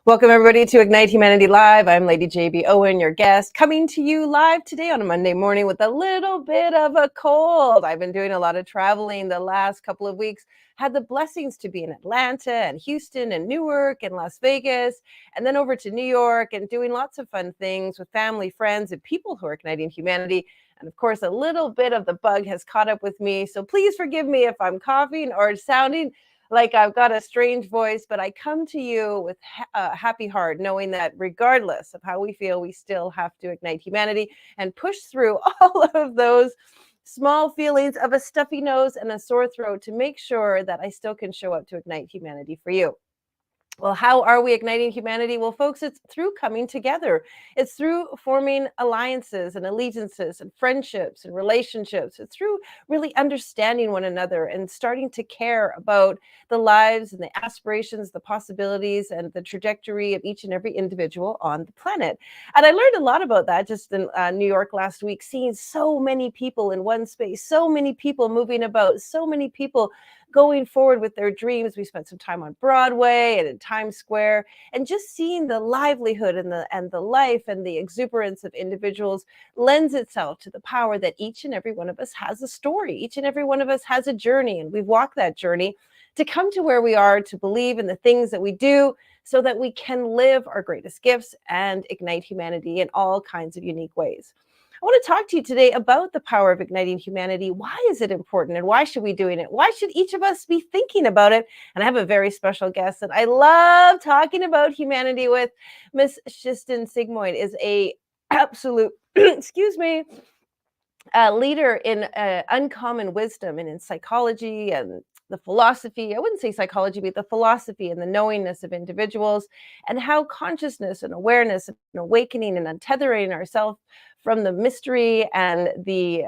Welcome, everybody, to Ignite Humanity Live. I'm Lady JB Owen, your guest, coming to you live today on a Monday morning with a little bit of a cold. I've been doing a lot of traveling the last couple of weeks. Had the blessings to be in Atlanta and Houston and Newark and Las Vegas, and then over to New York and doing lots of fun things with family, friends, and people who are igniting humanity. And of course, a little bit of the bug has caught up with me. So please forgive me if I'm coughing or sounding like I've got a strange voice, but I come to you with a happy heart, knowing that regardless of how we feel, we still have to ignite humanity and push through all of those small feelings of a stuffy nose and a sore throat to make sure that I still can show up to ignite humanity for you. Well, how are we igniting humanity? Well, folks, it's through coming together. It's through forming alliances and allegiances and friendships and relationships. It's through really understanding one another and starting to care about the lives and the aspirations, the possibilities, and the trajectory of each and every individual on the planet. And I learned a lot about that just in New York last week, seeing so many people in one space, so many people moving about, so many people going forward with their dreams. We spent some time on Broadway and in Times Square, and just seeing the livelihood and the life and the exuberance of individuals lends itself to the power that each and every one of us has a story. Each and every one of us has a journey, and we've walked that journey to come to where we are, to believe in the things that we do so that we can live our greatest gifts and ignite humanity in all kinds of unique ways. I want to talk to you today about the power of igniting humanity. Why is it important and why should we be doing it? Why should each of us be thinking about it? And I have a very special guest that I love talking about humanity with. Miss Shisten Sigmoid is a absolute, excuse me, leader in uncommon wisdom and in psychology and the philosophy. I wouldn't say psychology, but the philosophy and the knowingness of individuals, and how consciousness and awareness and awakening and untethering ourselves from the mystery and the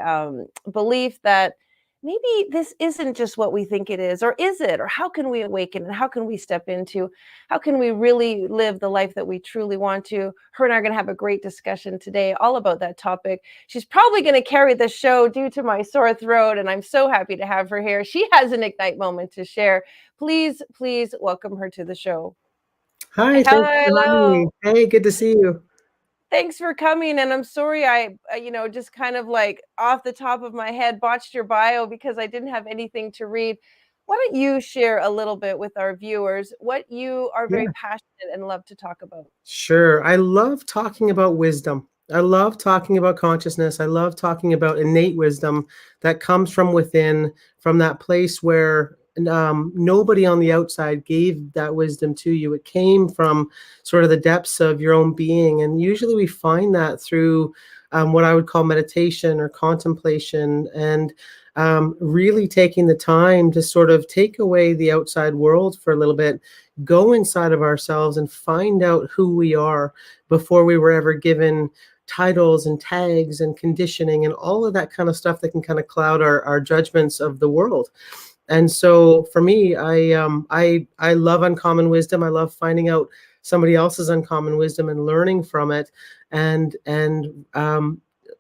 belief that maybe this isn't just what we think it is, or is it? Or how can we awaken, and how can we step into, how can we really live the life that we truly want to? Her and I are going to have a great discussion today all about that topic. She's probably going to carry the show due to my sore throat, and I'm so happy to have her here. She has an Ignite moment to share. Please, please welcome her to the show. Hi, thanks for having me. Hello. Hey, good to see you. Thanks for coming. And I'm sorry I, just kind of like off the top of my head botched your bio because I didn't have anything to read. Why don't you share a little bit with our viewers what you are very Yeah, passionate and love to talk about? sure. I love talking about wisdom. I love talking about consciousness. I love talking about innate wisdom that comes from within, from that place where nobody on the outside gave that wisdom to you. It came from sort of the depths of your own being. And usually we find that through what I would call meditation or contemplation, and really taking the time to sort of take away the outside world for a little bit, go inside of ourselves and find out who we are before we were ever given titles and tags and conditioning and all of that kind of stuff that can kind of cloud our judgments of the world. And so for me, I love uncommon wisdom. I love finding out somebody else's uncommon wisdom and learning from it, and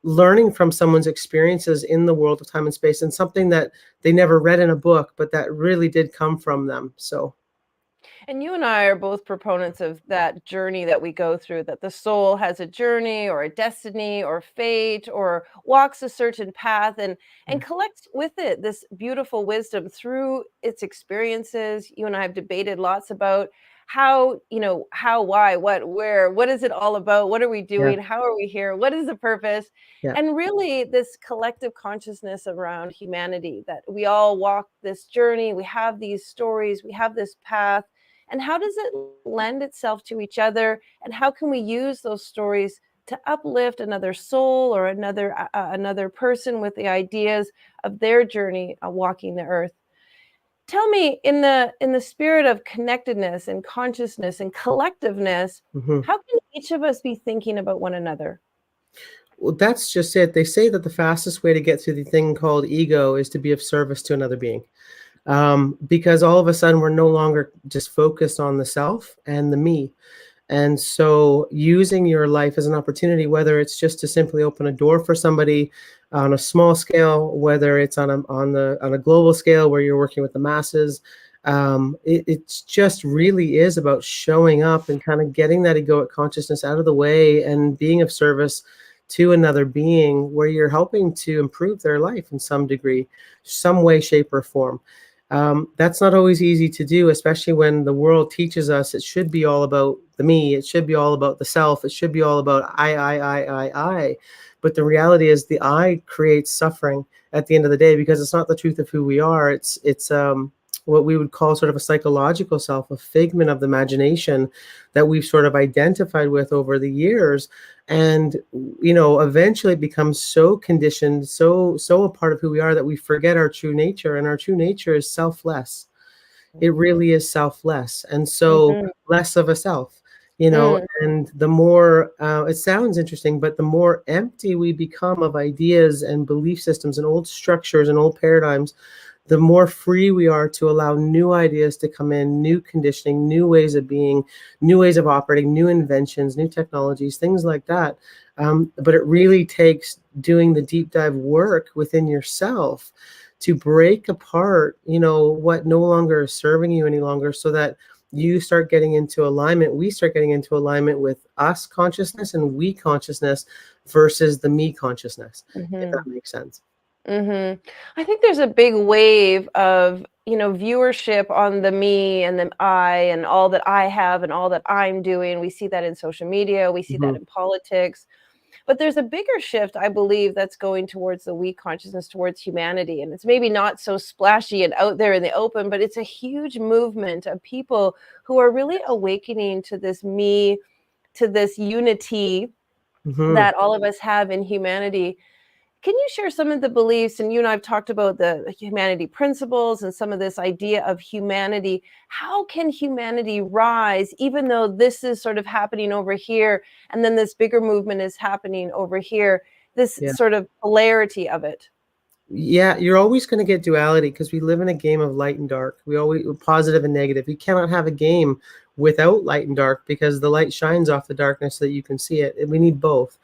learning from someone's experiences in the world of time and space, and something that they never read in a book, but that really did come from them. So And you and I are both proponents of that journey that we go through, that the soul has a journey or a destiny or fate or walks a certain path and collects with it this beautiful wisdom through its experiences. You and I have debated lots about how, how, why, what, where, what is it all about? What are we yeah, doing? How are we here? What is the purpose? yeah. And really, this collective consciousness around humanity, that we all walk this journey, we have these stories, we have this path, and how does it lend itself to each other, and how can we use those stories to uplift another soul or another person with the ideas of their journey of walking the earth? Tell me, in the spirit of connectedness and consciousness and collectiveness, Mhm. how can each of us be thinking about one another? Well, that's just it. They say that the fastest way to get through the thing called ego is to be of service to another being. Because all of a sudden we're no longer just focused on the self and the me. And so using your life as an opportunity, whether it's just to simply open a door for somebody on a small scale, whether it's on a global scale where you're working with the masses, It's just really is about showing up and kind of getting that egoic consciousness out of the way and being of service to another being where you're helping to improve their life in some degree, some way, shape, or form. That's not always easy to do, especially when the world teaches us it should be all about the me, it should be all about the self, it should be all about I. But the reality is the I creates suffering at the end of the day because it's not the truth of who we are. It's what we would call sort of a psychological self, a figment of the imagination that we've sort of identified with over the years. And eventually it becomes so conditioned, so a part of who we are that we forget our true nature, and our true nature is selfless. It really is selfless, and so Mhm. less of a self. you know Mm. and the more it sounds interesting, but the more empty we become of ideas and belief systems and old structures and old paradigms, the more free we are to allow new ideas to come in, new conditioning, new ways of being, new ways of operating, new inventions, new technologies, things like that. But it really takes doing the deep dive work within yourself to break apart, what no longer is serving you any longer, so that you start getting into alignment. We start getting into alignment with us consciousness and we consciousness versus the me consciousness, if that Mhm. makes sense. Mhm. I think there's a big wave of, viewership on the me and the I and all that I have and all that I'm doing. We see that in social media, we see that Hmm. in politics. But there's a bigger shift, I believe, that's going towards the we consciousness, towards humanity. And it's maybe not so splashy and out there in the open, but it's a huge movement of people who are really awakening to this me, to this unity Hmm. that all of us have in humanity. Can you share some of the beliefs? And you and I have talked about the humanity principles and some of this idea of humanity. How can humanity rise, even though this is sort of happening over here, and then this bigger movement is happening over here? This Yeah. sort of polarity of it. Yeah, you're always going to get duality because we live in a game of light and dark. We always positive and negative. You cannot have a game without light and dark because the light shines off the darkness so that you can see it. And we need both.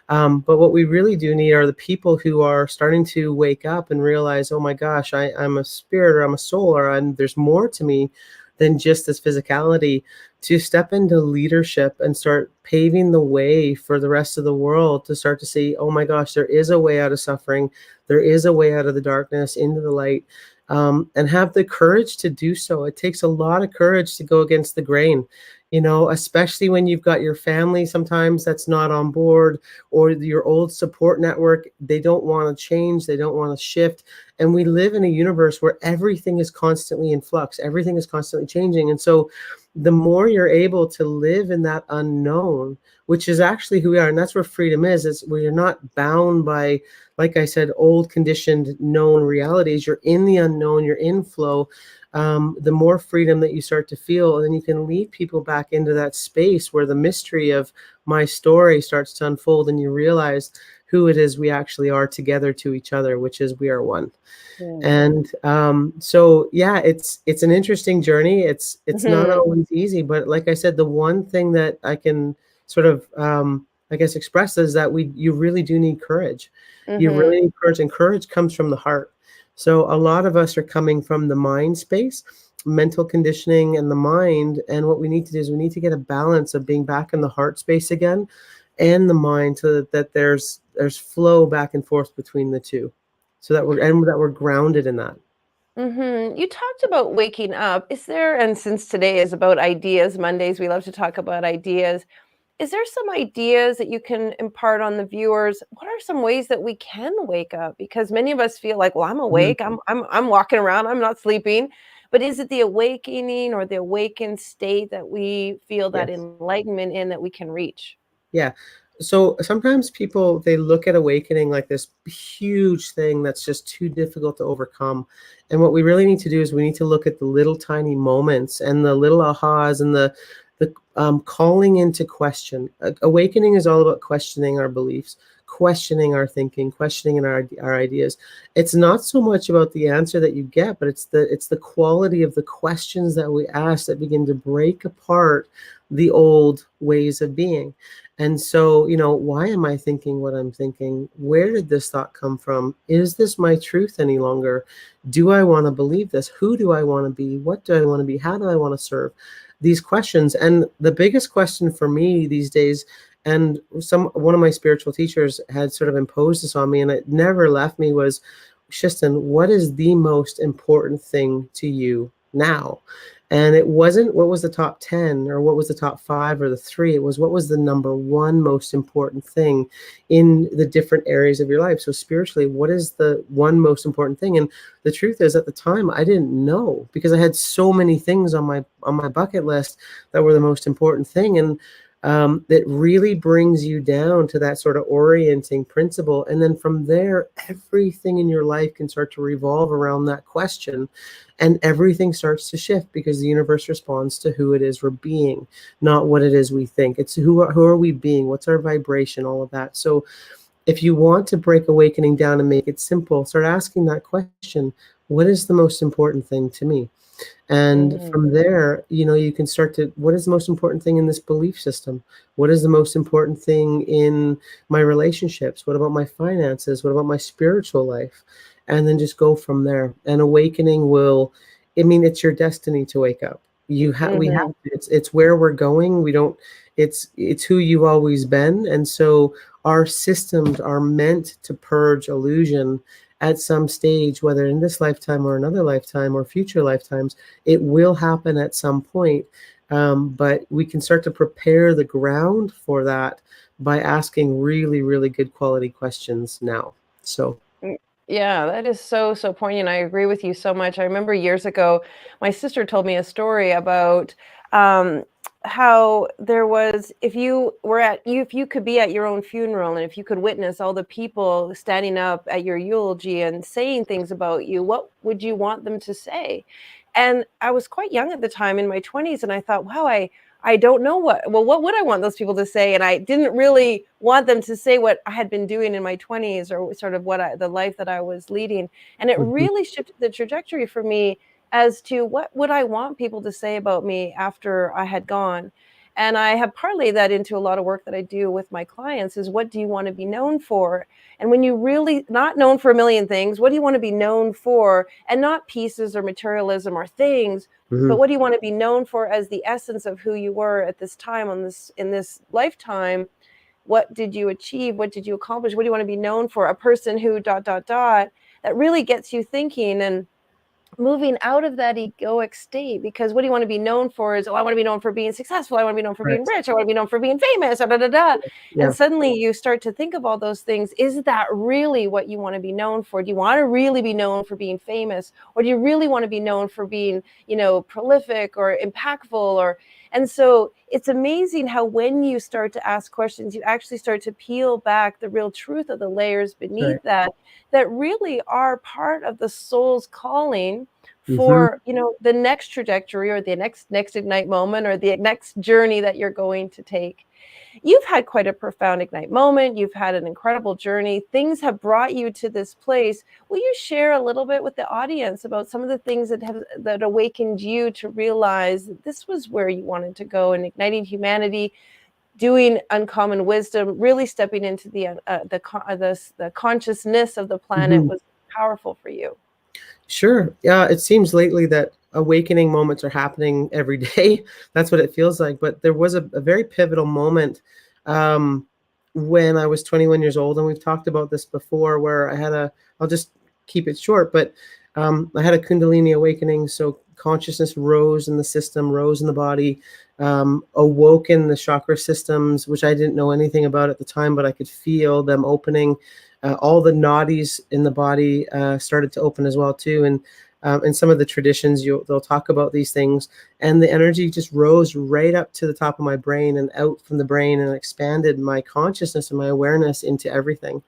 But what we really do need are the people who are starting to wake up and realize, oh my gosh, I'm a spirit, or I'm a soul, or there's more to me than just this physicality, to step into leadership and start paving the way for the rest of the world to start to see, oh my gosh, there is a way out of suffering. There is a way out of the darkness into the light, and have the courage to do so. It takes a lot of courage to go against the grain, especially when you've got your family sometimes that's not on board, or your old support network. They don't want to change, they don't want to shift. And we live in a universe where everything is constantly in flux, everything is constantly changing. And so the more you're able to live in that unknown, which is actually who we are, and that's where freedom is where you're not bound by, like I said, old conditioned known realities. You're in the unknown, you're in flow. The more freedom that you start to feel, and then you can lead people back into that space where the mystery of my story starts to unfold, and you realize who it is we actually are together to each other, which is we are one. Mm. And so yeah, it's an interesting journey. It's not Mhm. always easy, but like I said, the one thing that I can sort of I guess express is that you really do need courage. You Mhm. really need courage, and courage comes from the heart. So a lot of us are coming from the mind space, mental conditioning and the mind, and what we need to do is we need to get a balance of being back in the heart space again and the mind, so that there's flow back and forth between the two, so that we're grounded in that. Mhm. You talked about waking up. Is there, and since today is about ideas, Mondays, we love to talk about ideas. Is there some ideas that you can impart on the viewers? What are some ways that we can wake up? Because many of us feel like, well, I'm Mhm. awake, I'm walking around, I'm not sleeping. But is it the awakening or the awakened state that we feel that Yes. enlightenment in that we can reach? Yeah. So sometimes people, they look at awakening like this huge thing that's just too difficult to overcome. And what we really need to do is we need to look at the little tiny moments and the little ahas and the calling into question. Awakening is all about questioning our beliefs, questioning our thinking, questioning our ideas. It's not so much about the answer that you get, but it's the quality of the questions that we ask that begin to break apart the old ways of being. And so, why am I thinking what I'm thinking? Where did this thought come from? Is this my truth any longer? Do I want to believe this? Who do I want to be? What do I want to be? How do I want to serve? These questions. And the biggest question for me these days, and one of my spiritual teachers had sort of imposed this on me, and it never left me, was, Shiston, what is the most important thing to you now? And it wasn't what was the top 10 or what was the top 5 or the 3. It was what was the number one most important thing in the different areas of your life. So spiritually, what is the one most important thing? And the truth is, at the time, I didn't know, because I had so many things on my bucket list that were the most important thing. And that really brings you down to that sort of orienting principle. And then from there, everything in your life can start to revolve around that question. And everything starts to shift, because the universe responds to who it is we're being, not what it is we think. It's who are we being? What's our vibration? All of that. So if you want to break awakening down and make it simple, start asking that question: what is the most important thing to me? And Mm, from there, you can start to, what is the most important thing in this belief system? What is the most important thing in my relationships? What about my finances? What about my spiritual life? And then just go from there. And awakening will, it's your destiny to wake up. We have mhm, to. It's where we're going. We don't, it's who you've always been. And so our systems are meant to purge illusion at some stage, whether in this lifetime or another lifetime or future lifetimes. It will happen at some point. But we can start to prepare the ground for that by asking really, really good quality questions now. So, mm. Yeah, that is so, so poignant. I agree with you so much. I remember years ago, my sister told me a story about um, how there was, if you could be at your own funeral and if you could witness all the people standing up at your eulogy and saying things about you, what would you want them to say? And I was quite young at the time, in my 20s, and I thought, wow, I don't know what would I want those people to say? And I didn't really want them to say what I had been doing in my 20s, or sort of the life that I was leading. And it mhm, really shifted the trajectory for me as to what would I want people to say about me after I had gone. And I have parlayed that into a lot of work that I do with my clients, is what do you want to be known for? And when you really not known for a million things, what do you want to be known for? And not pieces or materialism or things, but mhm, what do you want to be known for as the essence of who you were at this time, in this lifetime? What did you achieve? What did you accomplish? What do you want to be known for? A person who dot dot dot, that really gets you thinking and moving out of that egoic state. Because what do you want to be known for is, oh, I want to be known for being successful, I want to be known for being correct. rich, I want to be known for being famous, da, da, da, da. And Yeah, suddenly you start to think of all those things. Is that really what you want to be known for? Do you want to really be known for being famous, or do you really want to be known for being, prolific or impactful? Or And so it's amazing how, when you start to ask questions, you actually start to peel back the real truth of the layers beneath right. that really are part of the soul's calling Mhm, for, the next trajectory, or the next ignite moment, or the next journey that you're going to take. You've had quite a profound ignite moment. You've had an incredible journey. Things have brought you to this place. Will you share a little bit with the audience about some of the things that awakened you to realize that this was where you wanted to go, and igniting humanity, doing uncommon wisdom, really stepping into the consciousness of the planet, mhm. was powerful for you? Sure. Yeah, it seems lately that awakening moments are happening every day. That's what it feels like. But there was a very pivotal moment um, when I was 21 years old, and we've talked about this before, where I'll just keep it short, but I had a Kundalini awakening. So consciousness rose in the system, rose in the body, awoke in the chakra systems, which I didn't know anything about at the time, but I could feel them opening. All the nadis in the body started to open as well too, and in some of the traditions, they'll talk about these things, and the energy just rose right up to the top of my brain and out from the brain, and expanded my consciousness and my awareness into everything.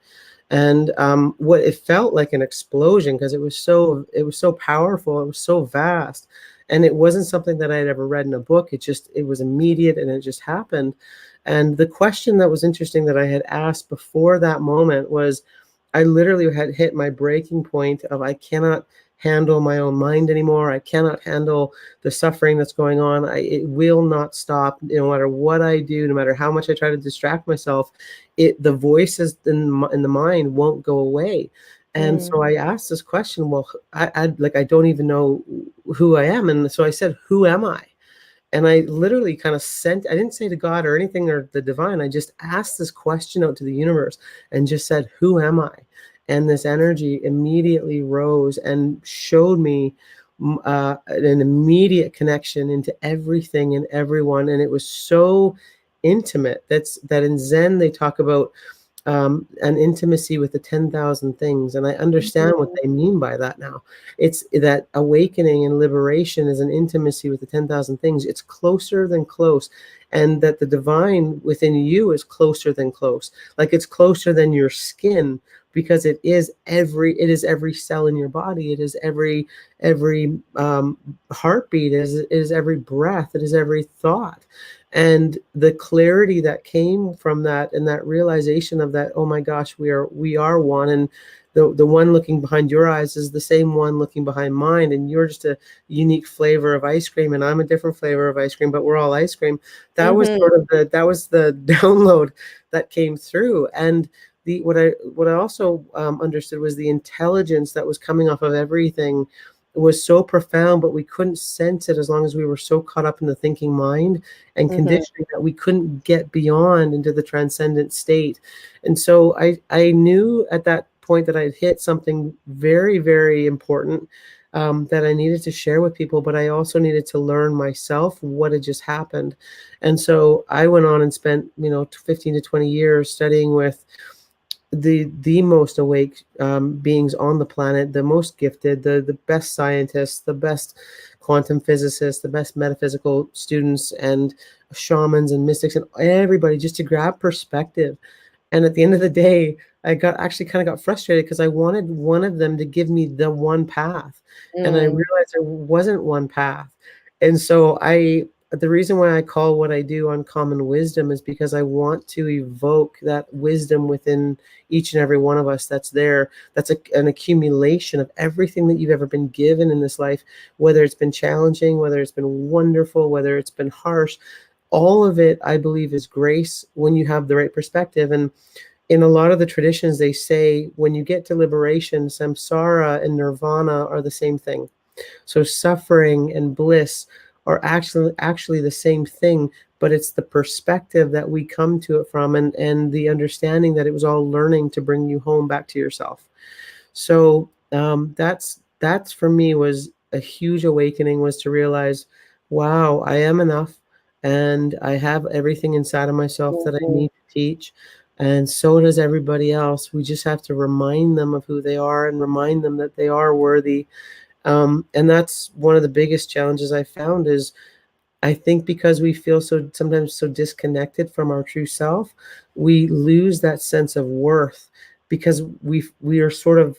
And what it felt like an explosion, because it was so powerful, it was so vast. And it wasn't something that I had ever read in a book. It was immediate and it just happened. And the question that was interesting that I had asked before that moment was, I literally had hit my breaking point of I cannot handle my own mind anymore. I cannot handle the suffering that's going on. It will not stop, no matter what I do, no matter how much I try to distract myself. The voices in the mind won't go away. And Mm. so I asked this question. Well, I don't even know who I am, and so I said, "Who am I?" And I literally kind of I didn't say to God or anything or the divine, I just asked this question out to the universe and just said, "Who am I?" And this energy immediately rose and showed me an immediate connection into everything and everyone. And it was so intimate. That in Zen, they talk about an intimacy with the 10,000 things. And I understand what Mhm. they mean by that now. It's that awakening and liberation is an intimacy with the 10,000 things. It's closer than close. And that the divine within you is closer than close. Like it's closer than your skin, because it is every cell in your body. It is every heartbeat. It is every breath. It is every thought. And the clarity that came from that, and that realization of that, oh my gosh, we are one. And the one looking behind your eyes is the same one looking behind mine, and you're just a unique flavor of ice cream, and I'm a different flavor of ice cream, but we're all ice cream. That was Mhm. sort of the download that came through. And what I also understood was the intelligence that was coming off of everything was so profound, but we couldn't sense it as long as we were so caught up in the thinking mind and Mhm. conditioning that we couldn't get beyond into the transcendent state. And so I knew at that point that I'd hit something very, very important, that I needed to share with people, but I also needed to learn myself what had just happened. And so I went on and spent, 15 to 20 years studying with the most awake beings on the planet, the most gifted, the best scientists, the best quantum physicists, the best metaphysical students, and shamans and mystics, and everybody, just to grab perspective. And at the end of the day, I got actually kind of got frustrated because I wanted one of them to give me the one path. And I Mm. realized there wasn't one path. And so the reason why I call what I do uncommon wisdom is because I want to evoke that wisdom within each and every one of us that's there. That's an accumulation of everything that you've ever been given in this life, whether it's been challenging, whether it's been wonderful, whether it's been harsh. All of it, I believe, is grace when you have the right perspective. And in a lot of the traditions, they say when you get to liberation, samsara and nirvana are the same thing. So suffering and bliss are actually the same thing, but it's the perspective that we come to it from, and the understanding that it was all learning to bring you home back to yourself. So that's for me was a huge awakening, was to realize, wow, I am enough, and I have everything inside of myself that I Mhm. need to teach, and so does everybody else. We just have to remind them of who they are and remind them that they are worthy. And that's one of the biggest challenges I found is, I think because we feel sometimes so disconnected from our true self, we lose that sense of worth because we are sort of,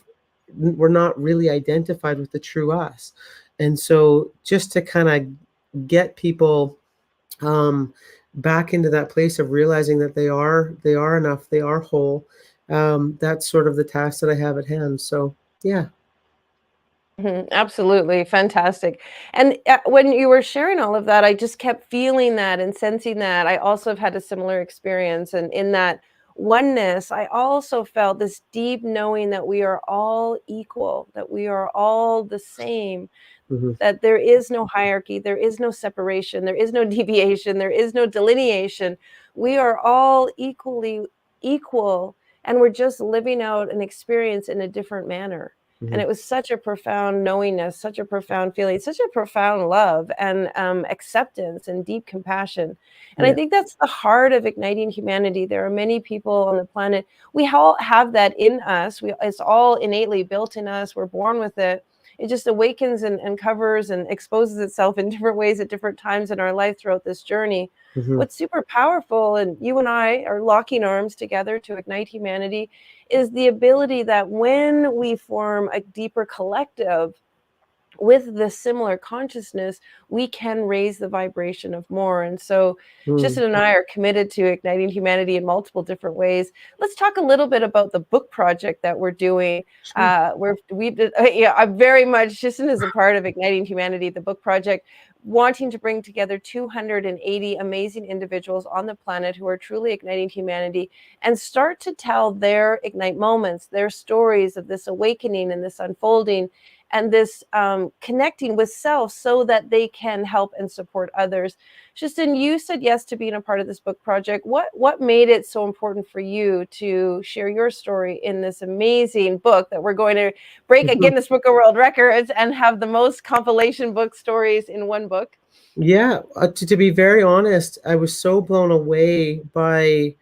we're not really identified with the true us. And so just to kind of get people um, back into that place of realizing that they are enough, they are whole. That's sort of the task that I have at hand. So yeah. Mhm, absolutely, fantastic. And, when you were sharing all of that, I just kept feeling that and sensing that. I also have had a similar experience, and in that oneness, I also felt this deep knowing that we are all equal, that we are all the same, Hmm. that there is no hierarchy, there is no separation, there is no deviation, there is no delineation. We are all equally equal, and we're just living out an experience in a different manner. And Hmm. it was such a profound knowingness, such a profound feeling, such a profound love and acceptance and deep compassion. And I Yeah. think that's the heart of igniting humanity. There are many people on the planet. We all have that in us. It's all innately built in us. We're born with it. It just awakens and covers and exposes itself in different ways at different times in our life throughout this journey. Hmm. What's super powerful, and you and I are locking arms together to ignite humanity, is the ability that when we form a deeper collective, with the similar consciousness, we can raise the vibration of more. And so Mm. Shishan and I are committed to igniting humanity in multiple different ways. Let's talk a little bit about the book project that we're doing. Sure. Yeah, I'm very much, Shishan is a part of Igniting Humanity, the book project, wanting to bring together 280 amazing individuals on the planet who are truly igniting humanity and start to tell their ignite moments, their stories of this awakening and this unfolding and this connecting with self so that they can help and support others. Justin, you said yes to being a part of this book project. What made it so important for you to share your story in this amazing book that we're going to break a Mhm. Guinness Book of World Records and have the most compilation book stories in one book? Yeah, to be very honest, I was so blown away by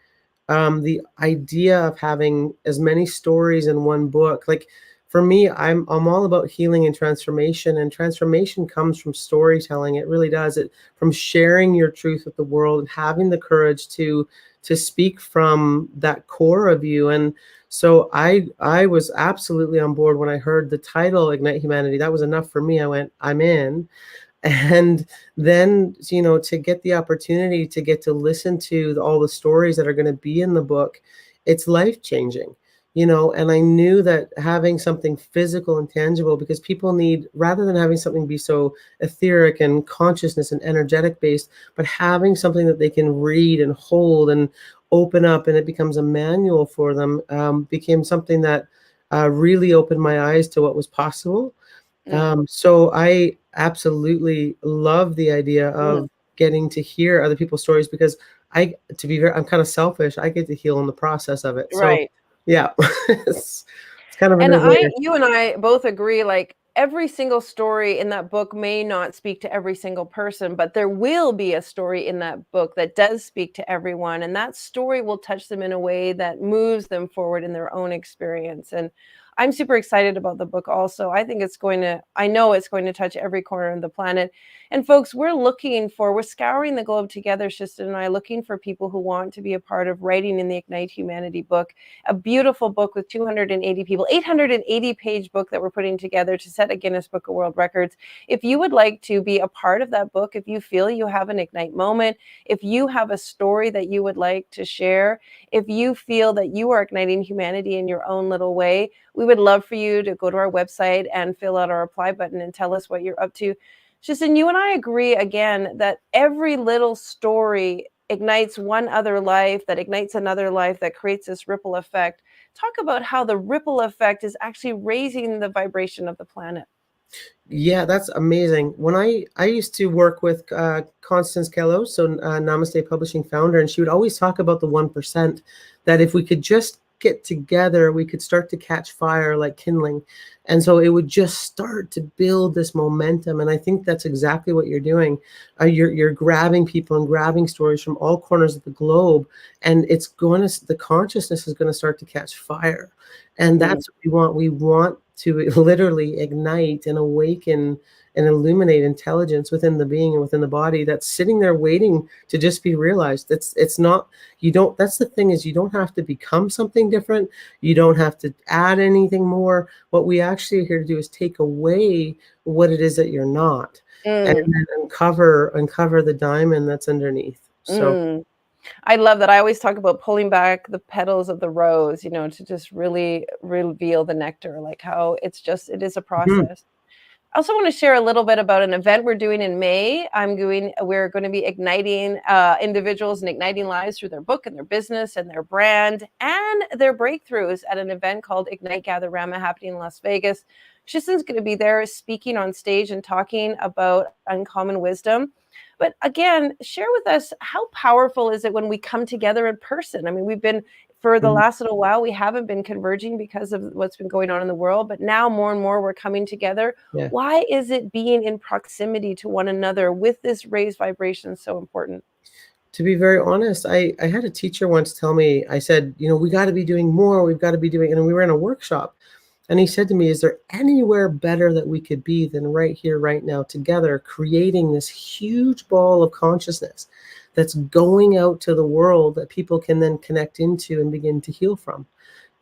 the idea of having as many stories in one book. Like for me, I'm all about healing and transformation comes from storytelling. It really does. It from sharing your truth with the world and having the courage to speak from that core of you. And so I was absolutely on board when I heard the title Ignite Humanity. That was enough for me. I went, I'm in. And then, to get the opportunity to get to listen to all the stories that are going to be in the book, it's life changing. And I knew that having something physical and tangible, because people need, rather than having something be so etheric and consciousness and energetic based, but having something that they can read and hold and open up and it becomes a manual for them, became something that really opened my eyes to what was possible. Mm, So I absolutely love the idea mm, of getting to hear other people's stories, because to be very, I'm kind of selfish. I get to heal in the process of it. So right. yeah, it's kind of a And no-brainer. you and I both agree, like every single story in that book may not speak to every single person, but there will be a story in that book that does speak to everyone. And that story will touch them in a way that moves them forward in their own experience. And I'm super excited about the book also. I know it's going to touch every corner of the planet. And folks, we're scouring the globe together, Shiston and I, looking for people who want to be a part of writing in the Ignite Humanity book, a beautiful book with 280 people, 880-page book that we're putting together to set a Guinness Book of World Records. If you would like to be a part of that book, if you feel you have an Ignite moment, if you have a story that you would like to share, if you feel that you are igniting humanity in your own little way, we would love for you to go to our website and fill out our apply button and tell us what you're up to. Justin, you and I agree again that every little story ignites one other life, that ignites another life, that creates this ripple effect. Talk about how the ripple effect is actually raising the vibration of the planet. Yeah, that's amazing. When I used to work with Constance Kello, so Namaste Publishing founder, and she would always talk about the 1%, that if we could just get together, we could start to catch fire like kindling. And so it would just start to build this momentum. And I think that's exactly what you're doing. You're grabbing people and grabbing stories from all corners of the globe, and the consciousness is going to start to catch fire. And Mm, that's what we want. We want to literally ignite and awaken and illuminate intelligence within the being and within the body that's sitting there waiting to just be realized. It's not, you don't, that's the thing, is you don't have to become something different. You don't have to add anything more. What we actually are here to do is take away what it is that you're not, and mm, then uncover the diamond that's underneath. So mm. I love that. I always talk about pulling back the petals of the rose, to just really reveal the nectar, like how it is a mhm, process. I also want to share a little bit about an event we're doing in May. We're going to be igniting individuals and igniting lives through their book and their business and their brand and their breakthroughs at an event called Ignite Gather Rama happening in Las Vegas. Shison's going to be there speaking on stage and talking about uncommon wisdom. But again, share with us, how powerful is it when we come together in person? I mean, for the mhm, last little while, we haven't been converging because of what's been going on in the world, but now more and more we're coming together. yeah. Why is it being in proximity to one another with this raised vibration so important? To be very honest, I had a teacher once tell me, I said, we got to be doing more. We've got to be doing, and we were in a workshop. And he said to me, is there anywhere better that we could be than right here, right now, together, creating this huge ball of consciousness that's going out to the world that people can then connect into and begin to heal from?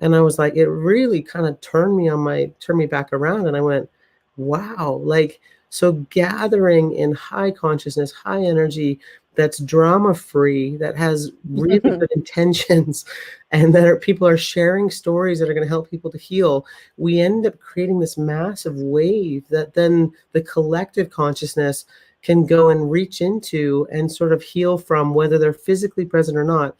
And I was like, it really kind of turned me back around. And I went, wow, like, so gathering in high consciousness, high energy, that's drama free, that has really good intentions, and that people are sharing stories that are going to help people to heal. We end up creating this massive wave that then the collective consciousness can go and reach into and sort of heal from, whether they're physically present or not.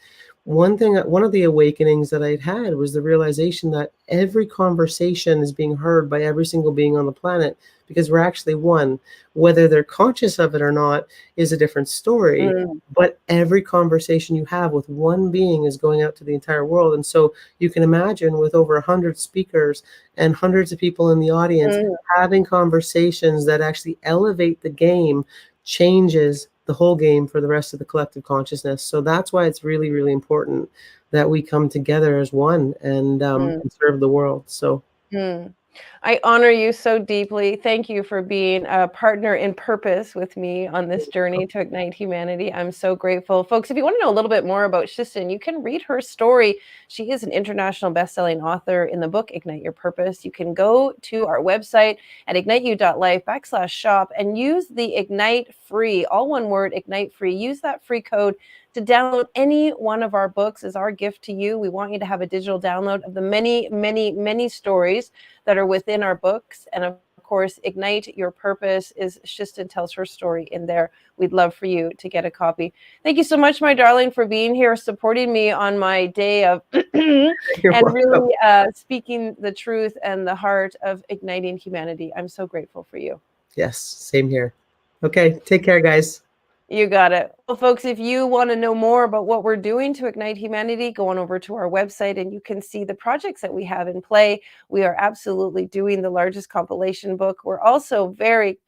One of the awakenings that I'd had was the realization that every conversation is being heard by every single being on the planet, because we're actually one. Whether they're conscious of it or not is a different story. Mm, But every conversation you have with one being is going out to the entire world. And so you can imagine, with over 100 speakers and hundreds of people in the audience, mm, having conversations that actually elevate the game changes the whole game for the rest of the collective consciousness. So that's why it's really, really important that we come together as one mm, and serve the world. So mm. I honor you so deeply. Thank you for being a partner in purpose with me on this journey to ignite humanity. I'm so grateful. Folks, if you want to know a little bit more about Shisten, you can read her story. She is an international best-selling author in the book, Ignite Your Purpose. You can go to our website at igniteyou.life/shop and use the Ignite Free, all one word, Ignite Free. Use that free code to download any one of our books as our gift to you. We want you to have a digital download of the many, many, many stories that are within our books. And of course, Ignite Your Purpose is Shisten tells her story in there. We'd love for you to get a copy. Thank you so much, my darling, for being here, supporting me on my day of you're and welcome. really speaking the truth and the heart of igniting humanity. I'm so grateful for you. Yes, same here. Okay, take care, guys. You got it. Well, folks, if you want to know more about what we're doing to ignite humanity, go on over to our website and you can see the projects that we have in play. We are absolutely doing the largest compilation book. We're also very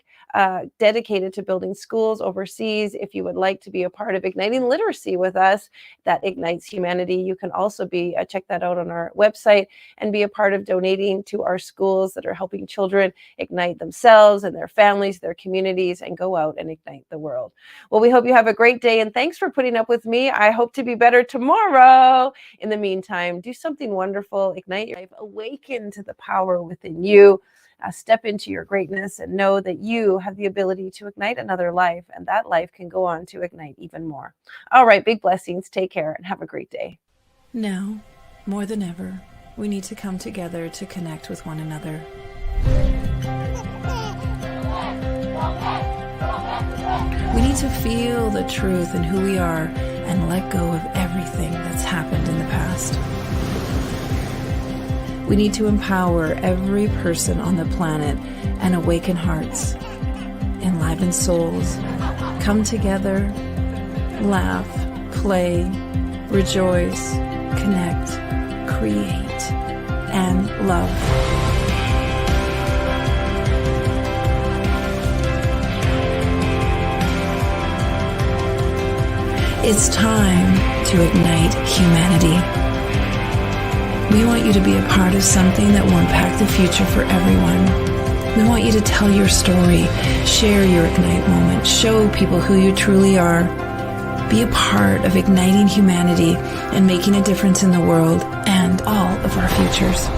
dedicated to building schools overseas. If you would like to be a part of igniting literacy with us, that ignites humanity, you can also be check that out on our website and be a part of donating to our schools that are helping children ignite themselves and their families, their communities, and go out and ignite the world. Well, we hope you have a great day, and thanks for putting up with me. I hope to be better tomorrow. In the meantime, do something wonderful, ignite your life, awaken to the power within you. Step into your greatness and know that you have the ability to ignite another life, and that life can go on to ignite even more. All right, big blessings. Take care and have a great day. Now, more than ever, we need to come together to connect with one another. We need to feel the truth in who we are and let go of everything that's happened in the past. We need to empower every person on the planet and awaken hearts, enliven souls, come together, laugh, play, rejoice, connect, create, and love. It's time to ignite humanity. We want you to be a part of something that will impact the future for everyone. We want you to tell your story, share your Ignite moment, show people who you truly are. Be a part of igniting humanity and making a difference in the world and all of our futures.